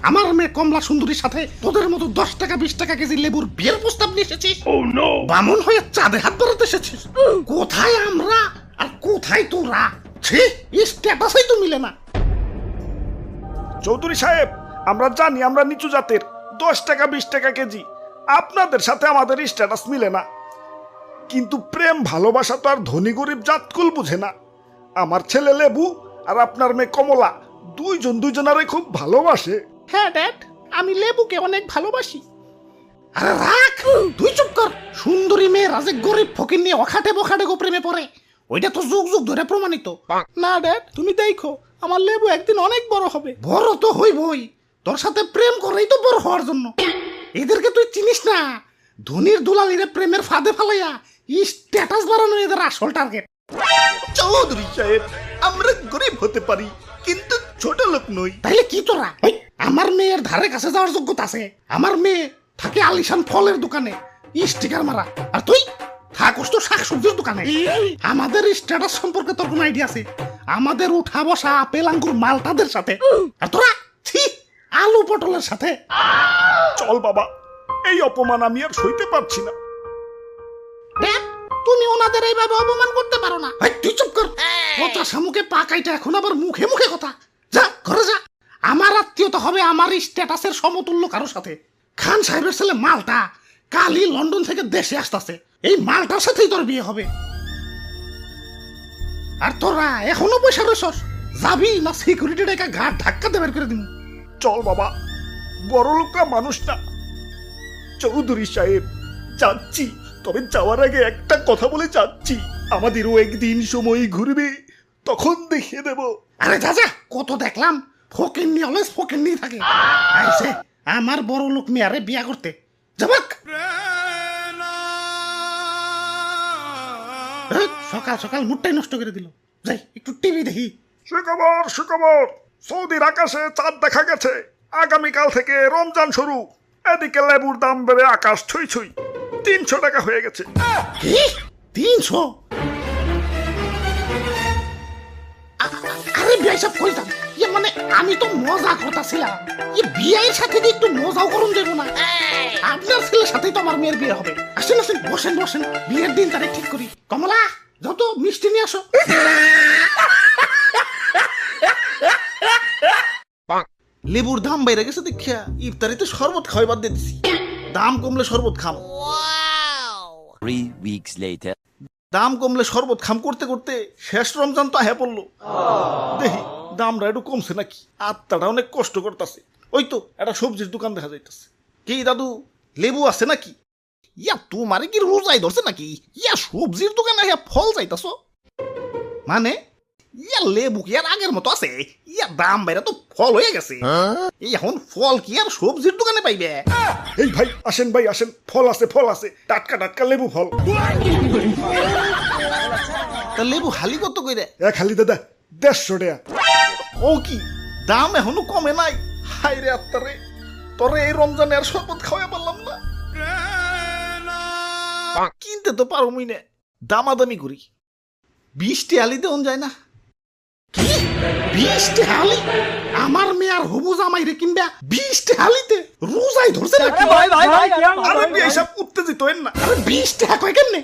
আমার মেয়ে কমলা সুন্দরীর সাথে তোদের মতো 10 টাকা 20 টাকা কেজি লেবুর বিয়ের প্রস্তাব নিয়ে এসেছিস। বামুন হয়ে চাঁদে হাত বাড়াতে এসেছিস। কোথায় আমরা আর কোথায় তোরা? ছি, স্ট্যাটাসই তো মিলে না। চৌধুরী সাহেব, আমরা জানি আমরা নিচু জাতের, 10 টাকা 20 টাকা কেজি, আপনাদের সাথে আমাদের স্ট্যাটাস মিলে না, কিন্তু প্রেম ভালোবাসা তো আর ধনী গরিব জাতকুল বুঝে না। আমার ছেলে লেবু আর আপনার মেয়ে কমলা দুইজনারে খুব ভালোবাসে। হ্যাঁ ড্যাড, আমি লেবুকে অনেক ভালোবাসি। আরে রাখ, তুই চুপ কর। সুন্দরী মেয়ে রাজে গরিব ফকির নিয়ে অখাটে বখাটে গো প্রেমে পড়ে, ওইটা তো যুগ যুগ ধরে প্রমাণিত। না ড্যাড, তুমি দেখো আমার লেবু একদিন অনেক বড় হবে। বড় তো হইবই, তোর সাথে প্রেম করেই তো বড় হওয়ার জন্য। এদেরকে তুই চিনিস না, ধনির দুলালিরে প্রেমের ফাঁদে ফালাইয়া স্ট্যাটাস বাড়ানো এদের আসল টার্গেট। চৌধুরী সাহেব, আমরা গরিব হতে পারি কিন্তু ছোট লোক নই। তাইলে কি তোরা? আমার মেয়ের ধারে কাছে যাওয়ার যোগ্যতা আছে? আমার মেয়ে থাকে আলিশান ফলের দোকানে স্টিকার মারা, আর তুই থাকস তো শাকসবজির দোকানে। আমাদের স্ট্যাটাস সম্পর্কে তোর কোনো আইডিয়া আছে? আমাদের উঠা বসা আপেল আঙ্গুর মালটাদের সাথে, আর তোরা ছি আলু পটলের সাথে। চল বাবা, এই অপমান আমি আর সইতে পারছি না। দেখ, তুমি ওনাদের এইভাবে অপমান করতে পারো না। তুই চুপ কর। কথা সামুকে পাকাইটা এখন আবার মুখে মুখে কথা। যা ঘরে যা। আমার আত্মীয়তা হবে আমার স্ট্যাটাসের সমতুল্য কারোর সাথে। খান সাহেবের ছেলে মালটা কালই লন্ডন থেকে দেশে আসতেছে, এই মালটার সাথেই তোর বিয়ে হবে। আর তোরা এখনো পয়সা রয়েছস, যাবি না সিকিউরিটি ডেকে ঘাট ধাক্কা দিয়ে বের করে দিন? চল বাবা, বড় লোকরা মানুষ না। চৌধুরী সাহেব, যাচ্ছি, তবে যাওয়ার আগে একটা কথা বলে যাচ্ছি, আমাদেরও একদিন সময় ঘুরবে, তখন দেখিয়ে দেব। আরে যা যা, কত দেখলাম ফকিন্নি অলওয়েজ ফকিন্নি থাকে। আইছে আমার বড় লোক মেয়ারে বিয়া করতে যাবাক। সকাল সকাল মুডটাই নষ্ট করে দিল। যাই একটু টিভি দেখি। সুখবর, সৌদির আকাশে চাঁদ দেখা গেছে। আগামীকাল থেকে রমজান শুরু। এদিকে লেবুর দাম বেড়ে আকাশ ছুঁই ছুঁই, 300 টাকা হয়ে গেছে। কি 300? আরে বিয়ে সব কইতাম, ইয়ে মানে আমি তো মজা করতেছিলাম। ইয়ে বিয়ের সাথে যে একটু মজাও করুন দেবো না? আপনার ছেলের সাথেই তো আমার মেয়ের বিয়ে হবে। আসেন আসেন, বসেন বসেন, বিয়ের দিন তারিখ ঠিক করি। কমলা, যত মিষ্টি নিয়ে আসো। লেবুর দাম বাইরে গেছে দেখিয়া ইফতারিতে শরবত খাওয়াই বাদ দিয়ে দিছি। দাম কমলে শরবত খাম। 3 weeks later. দাম কমলে শরবত খাম করতে করতে শেষ রমজান তো আহে পড়লো। দেখি দামটা একটু কমছে নাকি, আত্মাটা অনেক কষ্ট করতেছে। ওই তো একটা সবজির দোকান দেখা যাইতেছে। কি দাদু, লেবু আছে নাকি? ইয়া তোমারে কি রোজাই ধরছে নাকি? ইয়া সবজির দোকানে ফল চাইতাছ মানে? ইয়া লেবু কি আর আগের মতো আছে? ইয়া দাম বাইরে তো ফল হয়ে গেছে। এখন ফল কি আর সবজির দোকানে পাইবে? এই ভাই আসেন, ভাই আসেন, ফল আছে, টাটকা টাটকা লেবু ফল। তা লেবু হালি কত কইরে? খালি দাদা 150 টাকা। ও কি দাম এখনো কমে নাই? হাই রে আত্মারে, তোরে এই রমজানে আর শরবত খাওয়া পারলাম না। কিনতে তো পারো মুই না, দামাদামি করি। 20 টাকা দেওয়া যায় না? কি 20 টাকা হালি? আমার মেয়ে আর হবু জামাই রে কিনবা 20 টাকা হালিতে? রোজাই ধরছে নাকি? আরে বিয়ে সব উত্তেজিত হইন না। আরে 20 টাকা কয় কেমনে?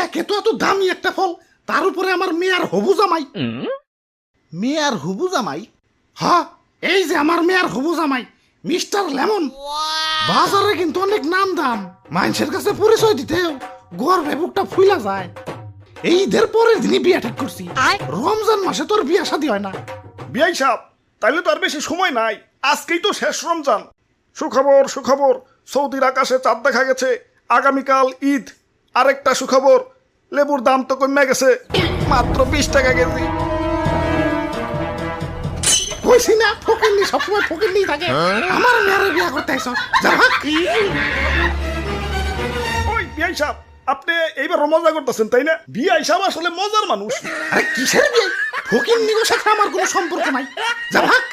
একে তো এত দামি একটা ফল, তার উপরে আমার মেয়ে আর হবু জামাই। মেয়ে আর হুবু জামাই? হ্যাঁ, এই যে আমার মেয়ে আর হবু জামাই মিস্টার লেমন। বাজারে কিন্তু অনেক নাম দাম, মানুষের কাছে পরিচয় দিতেও গর্বে বুকটা ফুইলা যায়। এই ঈদের পরের দিনই বিয়া ঠিক করছি। রমজান মাসে তোর বিয়া শাদী হয় না। বিয়াই সাহেব, তাইলে তো আর বেশি সময় নাই, আজকেই তো শেষ রমজান। সুখবর, সৌদির আকাশে চাঁদ দেখা গেছে। আগামীকাল ঈদ। আরেকটা সুখবর, লেবুর দাম তো কমে গেছে, মাত্র 20 টাকা কেজি। কইছি না ফকিন্নি সবসময় ফকিন্নি থাকে। আমার মেয়ের বিয়া করতে আইছ, যা ভাগ। ওই বিয়াই সাহেব, আপনি এইবার মজা করতেছেন তাই না? বিয়াই সাহেব আসলে মজার মানুষ। আরে কিসের বিয়ে? ফকিন্নির সাথে আমার কোনো সম্পর্ক নাই, যা ভাগ।